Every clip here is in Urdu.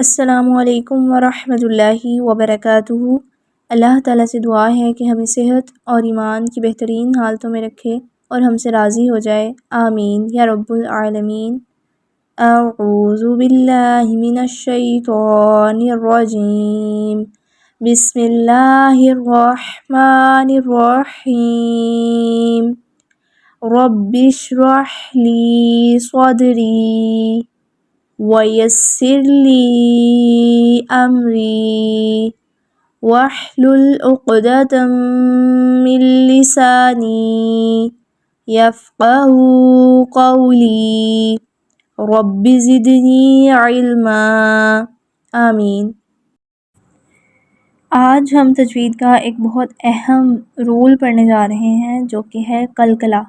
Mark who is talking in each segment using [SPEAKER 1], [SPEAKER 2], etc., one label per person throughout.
[SPEAKER 1] السلام علیکم ورحمۃ اللہ وبرکاتہ۔ اللہ تعالیٰ سے دعا ہے کہ ہمیں صحت اور ایمان کی بہترین حالتوں میں رکھے اور ہم سے راضی ہو جائے، آمین یا رب العالمین۔ اعوذ باللہ من الشیطان الرجیم، بسم اللہ الرحمن الرحیم، رب اشرح لی صدری وَيَسِّرْ لِي أَمْرِي وَاحْلُلْ عُقْدَةً مِّن لِّسَانِي يَفْقَهُوا قَوْلِي رَبِّ زِدْنِی عِلْمًا، آمین۔ آج ہم تجوید کا ایک بہت اہم رول پڑھنے جا رہے ہیں جو کہ ہے قلقلہ۔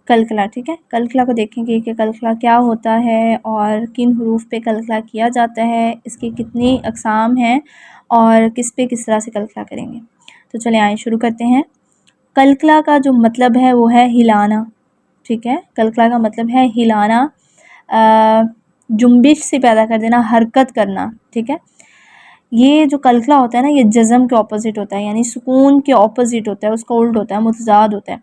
[SPEAKER 1] قلقلہ، ٹھیک ہے، قلقلہ کو دیکھیں گے کہ قلقلہ کیا ہوتا ہے اور کن حروف پہ قلقلہ کیا جاتا ہے، اس کی کتنی اقسام ہیں اور کس پہ کس طرح سے قلقلہ کریں گے۔ تو چلیں آئیں شروع کرتے ہیں۔ قلقلہ کا جو مطلب ہے وہ ہے ہلانا، ٹھیک ہے، قلقلہ کا مطلب ہے ہلانا، جنبش سے پیدا کر دینا، حرکت کرنا، ٹھیک ہے۔ یہ جو قلقلہ ہوتا ہے نا، یہ جزم کے اپوزٹ ہوتا ہے، یعنی سکون کے اپوزٹ ہوتا ہے، اس کا الٹ ہوتا ہے، متضاد ہوتا ہے،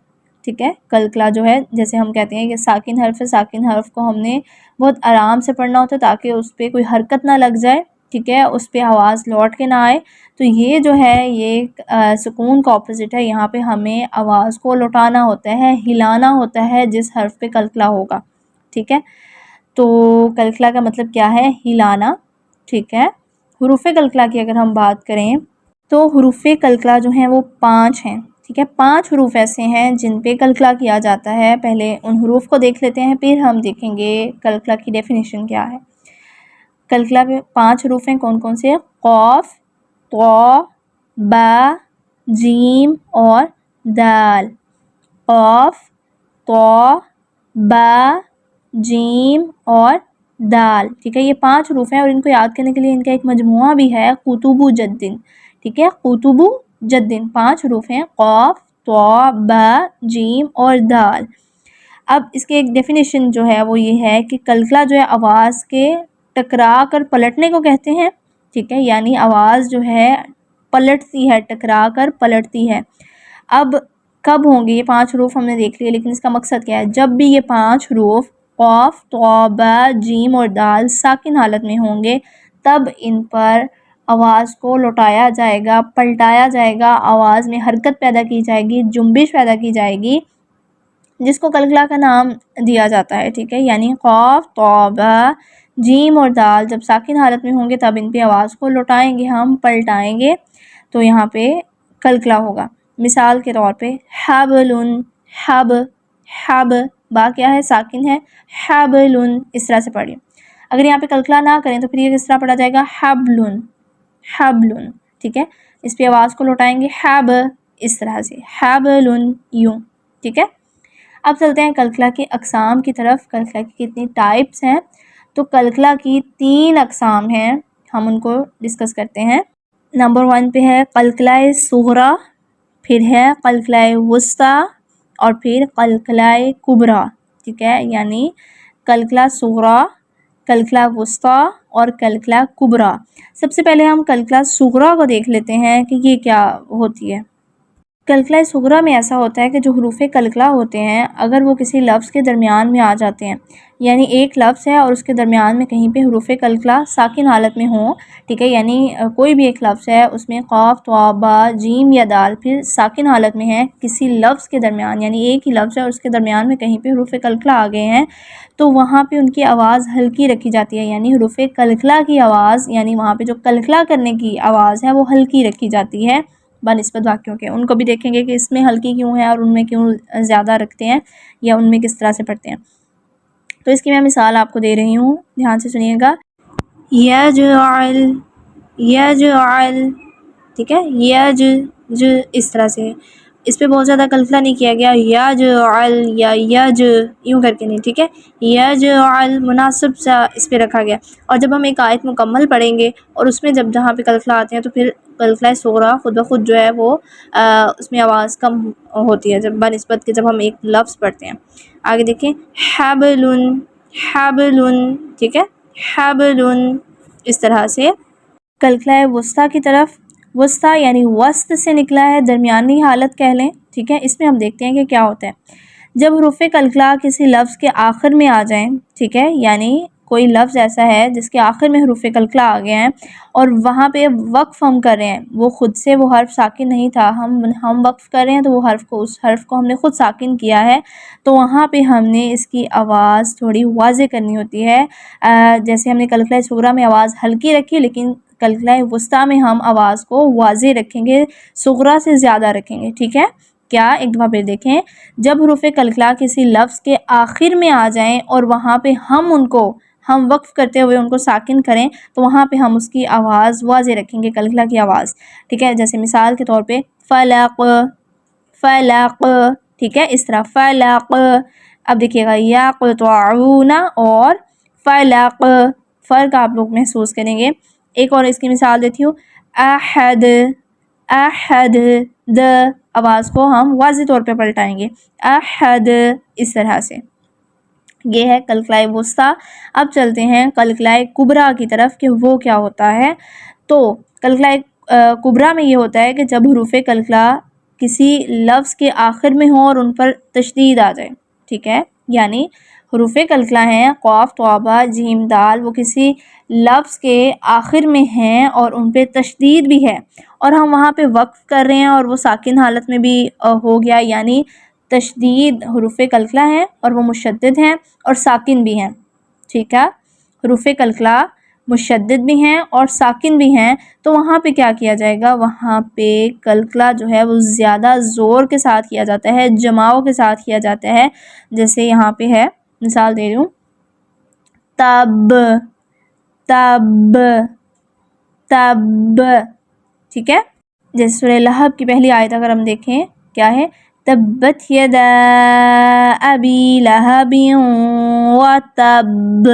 [SPEAKER 1] ٹھیک ہے۔ قلقلہ جو ہے، جیسے ہم کہتے ہیں کہ ساکن حرف ہے، ساکن حرف کو ہم نے بہت آرام سے پڑھنا ہوتا ہے تاکہ اس پہ کوئی حرکت نہ لگ جائے، ٹھیک ہے، اس پہ آواز لوٹ کے نہ آئے۔ تو یہ جو ہے یہ سکون کا اپوزٹ ہے، یہاں پہ ہمیں آواز کو لوٹانا ہوتا ہے، ہلانا ہوتا ہے جس حرف پہ قلقلہ ہوگا، ٹھیک ہے۔ تو قلقلہ کا مطلب کیا ہے؟ ہلانا، ٹھیک ہے۔ حروف قلقلہ کی اگر ہم بات کریں تو حروف قلقلہ جو ہیں وہ 5 ہیں، ٹھیک ہے۔ 5 حروف ایسے ہیں جن پہ قلقلہ کیا جاتا ہے۔ پہلے ان حروف کو دیکھ لیتے ہیں، پھر ہم دیکھیں گے قلقلہ کی ڈیفینیشن کیا ہے۔ قلقلہ پہ 5 حروف ہیں، کون کون سے؟ قاف، طا، با، جیم اور دال۔ قاف، طا، با، جیم اور دال، ٹھیک ہے۔ یہ 5 حروف ہیں اور ان کو یاد کرنے کے لیے ان کا ایک مجموعہ بھی ہے، قطب جدن، ٹھیک ہے، قطب جدن۔ 5 حروف ہیں، قاف، طا، با، جیم اور دال۔ اب اس کے ایک ڈیفینیشن جو ہے وہ یہ ہے کہ قلقلہ جو ہے آواز کے ٹکرا کر پلٹنے کو کہتے ہیں، ٹھیک ہے، یعنی آواز جو ہے پلٹتی ہے، ٹکرا کر پلٹتی ہے۔ اب کب ہوں گے یہ 5 حروف ہم نے دیکھ لیے، لیکن اس کا مقصد کیا ہے؟ جب بھی یہ 5 حروف قاف، طا، با، جیم اور دال ساکن حالت میں ہوں گے تب ان پر آواز کو لوٹایا جائے گا، پلٹایا جائے گا، آواز میں حرکت پیدا کی جائے گی، جنبش پیدا کی جائے گی، جس کو قلقلہ کا نام دیا جاتا ہے، ٹھیک ہے۔ یعنی قاف، طا، با، جیم اور دال جب ساکن حالت میں ہوں گے تب ان پہ آواز کو لوٹائیں گے، ہم پلٹائیں گے، تو یہاں پہ قلقلہ ہوگا۔ مثال کے طور پہ حبل، حب، حب، با کیا ہے؟ ساکن ہے، حبل، اس طرح سے پڑھیں۔ اگر یہاں پہ قلقلہ نہ کریں تو پھر یہ کس طرح پڑھا جائے گا؟ حبل، حبل، ٹھیک ہے۔ اس پہ آواز کو لوٹائیں گے، حب، اس طرح سے، حبل، یوں، ٹھیک ہے۔ اب چلتے ہیں قلقلہ کی اقسام کی طرف۔ قلقلہ کی کتنی ٹائپس ہیں؟ تو قلقلہ کی 3 اقسام ہیں، ہم ان کو ڈسکس کرتے ہیں۔ نمبر 1 پہ ہے قلقلہ صغریٰ، پھر ہے قلقلہ وسطیٰ اور پھر قلقلہ کبریٰ، ٹھیک ہے۔ یعنی قلقلہ صغریٰ، قلقلہ وسطیٰ اور قلقلہ کبریٰ۔ سب سے پہلے ہم قلقلہ صغریٰ کو دیکھ لیتے ہیں کہ یہ کیا ہوتی ہے۔ قلقلہ صغریٰ میں ایسا ہوتا ہے کہ جو حروف قلقلہ ہوتے ہیں اگر وہ کسی لفظ کے درمیان میں آ جاتے ہیں، یعنی ایک لفظ ہے اور اس کے درمیان میں کہیں پہ حروف قلقلہ ساکن حالت میں ہوں، ٹھیک ہے، یعنی کوئی بھی ایک لفظ ہے اس میں قاف، طا، با، جیم یا دال پھر ساکن حالت میں ہے کسی لفظ کے درمیان، یعنی ایک ہی لفظ ہے اور اس کے درمیان میں کہیں پہ حروف قلقلہ آ گئے ہیں تو وہاں پہ ان کی آواز ہلکی رکھی جاتی ہے، یعنی حروف قلقلہ کی آواز، یعنی وہاں پہ جو قلقلہ کرنے کی آواز ہے وہ ہلکی رکھی جاتی ہے بنسبت باقیوں کے۔ ان کو بھی دیکھیں گے کہ اس میں ہلکی کیوں ہے اور ان میں کیوں زیادہ رکھتے ہیں یا ان میں کس طرح سے پڑھتے ہیں۔ تو اس کی میں مثال آپ کو دے رہی ہوں، دھیان سے سنیے گا۔ یجعل، یجعل، ٹھیک ہے، اس طرح سے، اس پہ بہت زیادہ قلقلہ نہیں کیا گیا، یجعل یا یج یوں کر کے نہیں، ٹھیک ہے، یجعل مناسب سا اس پہ رکھا گیا۔ اور جب ہم ایک آیت مکمل پڑھیں گے اور اس میں جہاں پہ قلقلہ آتے ہیں تو پھر قلقلہ صغریٰ خود بخود جو ہے وہ اس میں آواز کم ہوتی ہے جب بنسبت کہ جب ہم ایک لفظ پڑھتے ہیں۔ آگے دیکھیں، حبل، حبل، ٹھیک ہے، حبل، اس طرح سے کلکلہ وسطیٰ کی طرف، وسطیٰ یعنی وسط سے نکلا ہے، درمیانی حالت کہہ لیں، ٹھیک ہے۔ اس میں ہم دیکھتے ہیں کہ کیا ہوتا ہے جب حروف کلکلہ کسی لفظ کے آخر میں آ جائیں، ٹھیک ہے، یعنی کوئی لفظ ایسا ہے جس کے آخر میں حروف کلکلہ آ گئے ہیں اور وہاں پہ وقف ہم کر رہے ہیں، وہ خود سے وہ حرف ساکن نہیں تھا، ہم وقف کر رہے ہیں تو وہ اس حرف کو ہم نے خود ساکن کیا ہے، تو وہاں پہ ہم نے اس کی آواز تھوڑی واضح کرنی ہوتی ہے۔ جیسے ہم نے کلکلہ صغریٰ میں آواز ہلکی رکھی، لیکن کلکلہ وسطیٰ میں ہم آواز کو واضح رکھیں گے، صغریٰ سے زیادہ رکھیں گے، ٹھیک ہے۔ کیا، ایک دفعہ پھر دیکھیں، جب حروف کلکلہ کسی لفظ کے آخر میں آ جائیں اور وہاں پہ ہم وقف کرتے ہوئے ان کو ساکن کریں تو وہاں پہ ہم اس کی آواز واضح رکھیں گے، کلکلہ کی آواز، ٹھیک ہے۔ جیسے مثال کے طور پہ فلق، فلق، ٹھیک ہے، اس طرح فلق۔ اب دیکھیے گا یقطعون اور فلق، فرق آپ لوگ محسوس کریں گے۔ ایک اور اس کی مثال دیتی ہوں، احد، احد، آواز کو ہم واضح طور پہ پلٹائیں گے، احد، اس طرح سے۔ یہ ہے کلکلہ وسطیٰ۔ اب چلتے ہیں کلکلہ کبریٰ کی طرف کہ وہ کیا ہوتا ہے۔ تو کلکلہ کبریٰ میں یہ ہوتا ہے کہ جب حروف کلکلہ کسی لفظ کے آخر میں ہوں اور ان پر تشدید آ جائے، ٹھیک ہے، یعنی حروف کلکلہ ہیں قاف، طاء، جیم، دال، وہ کسی لفظ کے آخر میں ہیں اور ان پہ تشدید بھی ہے اور ہم وہاں پہ وقف کر رہے ہیں اور وہ ساکن حالت میں بھی ہو گیا، یعنی تشدید حروف کلکلہ ہیں اور وہ مشدد ہیں اور ساکن بھی ہیں، ٹھیک ہے۔ حروف کلکلہ مشدد بھی ہیں اور ساکن بھی ہیں، تو وہاں پہ کیا کیا جائے گا، وہاں پہ کلکلہ جو ہے وہ زیادہ زور کے ساتھ کیا جاتا ہے، جماؤ کے ساتھ کیا جاتا ہے۔ جیسے یہاں پہ ہے، مثال دے رہی ہوں، تب، تب، تب، ٹھیک ہے۔ جیسے سورہ لہب کی پہلی آیت اگر ہم دیکھیں، کیا ہے، تبت یدا ابی لہب وتب،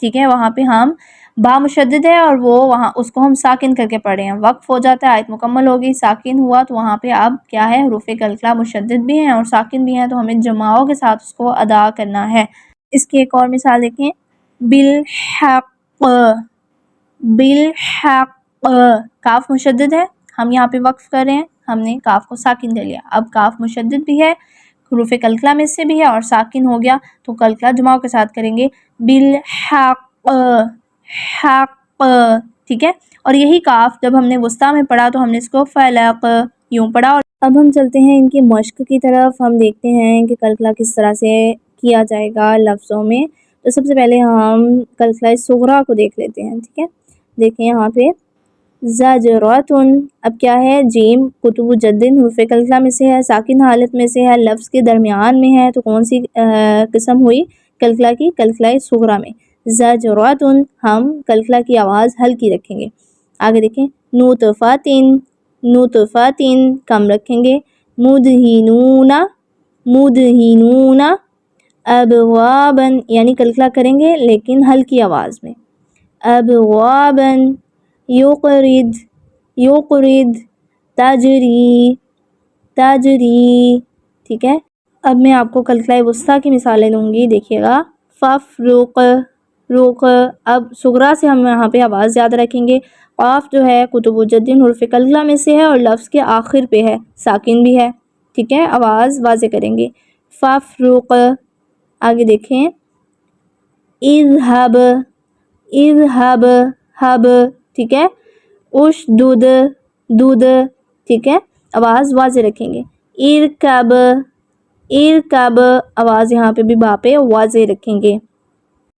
[SPEAKER 1] ٹھیک ہے، وہاں پہ ہم با مشدد ہے اور وہ وہاں اس کو ہم ساکن کر کے پڑھے ہیں، وقف ہو جاتا ہے، آیت مکمل ہوگی، ساکن ہوا تو وہاں پہ اب کیا ہے، حروف کلکلہ مشدد بھی ہیں اور ساکن بھی ہیں، تو ہمیں جماؤں کے ساتھ اس کو ادا کرنا ہے۔ اس کی ایک اور مثال دیکھیں، بالحق، بالحق، کاف مشدد ہے، ہم یہاں پہ وقف کر رہے ہیں، ہم نے کاف کو ساکن کر لیا، اب کاف مشدد بھی ہے، حروف کلکلہ میں سے بھی ہے اور ساکن ہو گیا، تو کلکلہ جماؤ کے ساتھ کریں گے، بالحق، حق، ٹھیک ہے۔ اور یہی کاف جب ہم نے وسطیٰ میں پڑھا تو ہم نے اس کو فلق یوں پڑھا۔ اور اب ہم چلتے ہیں ان کی مشق کی طرف، ہم دیکھتے ہیں کہ کلکلہ کس طرح سے کیا جائے گا لفظوں میں۔ تو سب سے پہلے ہم کلکلہ صغریٰ کو دیکھ لیتے ہیں، ٹھیک ہے۔ دیکھیں یہاں پہ زجرۃن، اب کیا ہے، جیم کتب جدن حروف کلکلہ میں سے ہے، ساکن حالت میں سے ہے، لفظ کے درمیان میں ہے، تو کون سی قسم ہوئی کلکلہ کی، کلکلہ صغریٰ میں۔ زجرۃن، ہم کلکلہ کی آواز ہلکی رکھیں گے۔ آگے دیکھیں، نطفۃن، نطفۃن کم رکھیں گے، مدہنون، مدہنون، ابوابن یعنی کلکلہ کریں گے لیکن ہلکی آواز میں، ابوابن، یقرد، یقرد، تجری، تجری، ٹھیک ہے۔ اب میں آپ کو کلکلہ وسطیٰ کی مثالیں دوں گی، دیکھیے گا، ففرق، رق، اب صغریٰ سے ہم یہاں پہ آواز زیادہ رکھیں گے، قاف جو ہے کتب جدن حروف کلکلہ میں سے ہے اور لفظ کے آخر پہ ہے، ساکن بھی ہے، ٹھیک ہے، آواز واضح کریں گے، ففرق۔ آگے دیکھیں، اذهب، اذهب، ہب، ٹھیک ہے، اشدد، دود، ٹھیک ہے، آواز واضح رکھیں گے، ارکب، ارکب، آواز یہاں پہ بھی با پہ واضح رکھیں گے۔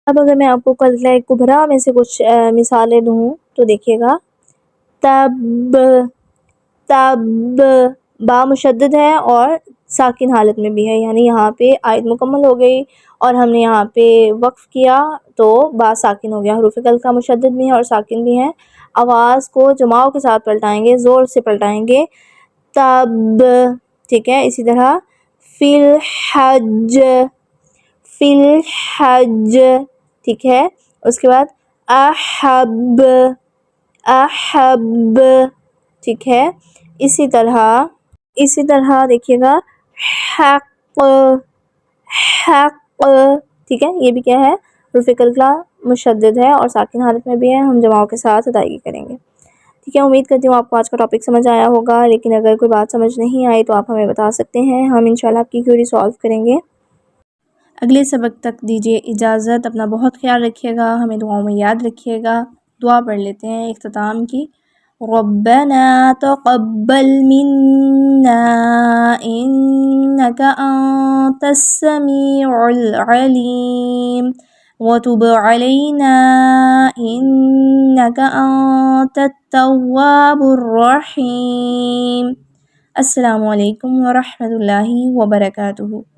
[SPEAKER 1] اب اگر میں آپ کو کلکلہ کبریٰ میں سے کچھ مثالیں دوں تو دیکھیے گا، تب، تب، با مشدد ہے اور ساکن حالت میں بھی ہے، یعنی یہاں پہ آیت مکمل ہو گئی اور ہم نے یہاں پہ وقف کیا تو با ساکن ہو گیا، حروف کلکلہ مشدد بھی ہیں اور ساکن بھی ہیں، آواز کو جماؤں کے ساتھ پلٹائیں گے، زور سے پلٹائیں گے، تب، ٹھیک ہے۔ اسی طرح فی الحج، فی الحج، ٹھیک ہے۔ اس کے بعد احب، احب، ٹھیک ہے۔ اسی طرح دیکھیے گا، حق، حق، ٹھیک ہے، یہ بھی کیا ہے، حروف کلکلہ مشدد ہے اور ساکن حالت میں بھی ہے، ہم جماؤں کے ساتھ ادائیگی کریں گے. ٹھیک ہے، امید کرتی ہوں آپ کو آج کا ٹاپک سمجھ آیا ہوگا، لیکن اگر کوئی بات سمجھ نہیں آئی تو آپ ہمیں بتا سکتے ہیں، ہم انشاءاللہ آپ کی کیوری سالو کریں گے. اگلے سبق تک دیجیے اجازت، اپنا بہت خیال رکھیے گا، ہمیں دعاؤں میں یاد رکھیے گا. دعا پڑھ لیتے ہیں اختتام کی. ربنا تقبل منا انك انت السميع العليم وتب علينا انك انت التواب الرحيم. السلام علیکم ورحمۃ اللہ وبرکاتہ.